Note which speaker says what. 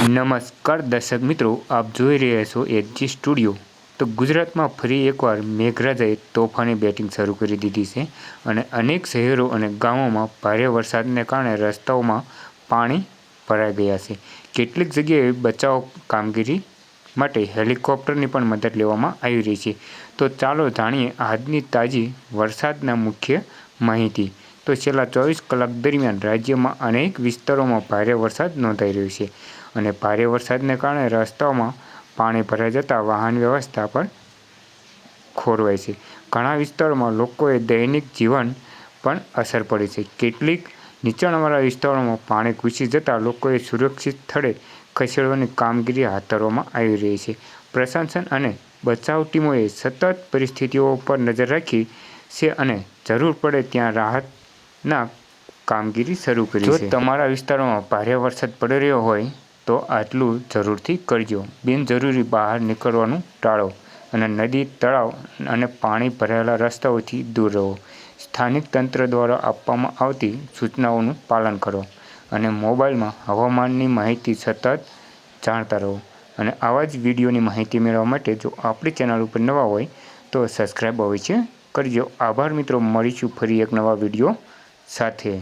Speaker 1: નમસ્કાર દર્શક મિત્રો, આપ જોઈ રહ્યા છો એચજી સ્ટુડિયો। તો ગુજરાતમાં ફરી એકવાર મેઘરાજાએ તોફાની બેટિંગ શરૂ કરી દીધી છે અને અનેક શહેરો અને ગામોમાં ભારે વરસાદને કારણે રસ્તાઓમાં પાણી ભરાઈ ગયા છે। કેટલીક જગ્યાએ બચાવ કામગીરી માટે હેલિકોપ્ટરની પણ મદદ લેવામાં આવી રહી છે। તો ચાલો જાણીએ આજની તાજી વરસાદના મુખ્ય માહિતી। તો છેલ્લા 24 કલાક દરમિયાન રાજ્યમાં અનેક વિસ્તારોમાં ભારે વરસાદ નોંધાઈ રહ્યો છે અને ભારે વરસાદને કારણે રસ્તાઓમાં પાણી ભરાઈ જતાં વાહન વ્યવસ્થા પર ખોરવાઈ છે। ઘણા વિસ્તારોમાં લોકોએ દૈનિક જીવન પણ અસર પડી છે। કેટલીક નીચાણવાળા વિસ્તારોમાં પાણી ઘૂસી જતાં લોકોએ સુરક્ષિત સ્થળે ખસેડવાની કામગીરી હાથ ધરવામાં આવી રહી છે। પ્રશાસન અને બચાવ ટીમોએ સતત પરિસ્થિતિઓ પર નજર રાખી છે અને જરૂર પડે ત્યાં રાહતના કામગીરી શરૂ કરી છે। જો તમારા વિસ્તારમાં ભારે વરસાદ પડી રહ્યો હોય તો આટલું જરૂરથી કરજો। બિનજરૂરી બહાર નીકળવાનું ટાળો અને નદી, તળાવ અને પાણી ભરાયેલા રસ્તાઓથી દૂર રહો। સ્થાનિક તંત્ર દ્વારા આપવામાં આવતી સૂચનાઓનું પાલન કરો અને મોબાઈલમાં હવામાનની માહિતી સતત જાણતા રહો। અને આવા જ વિડીયોની માહિતી મેળવવા માટે જો આપણી ચેનલ ઉપર નવા હોય તો સબસ્ક્રાઈબ અવશ્ય કરજો। આભાર મિત્રો, મળીશું ફરી એક નવા વિડીયો સાથે।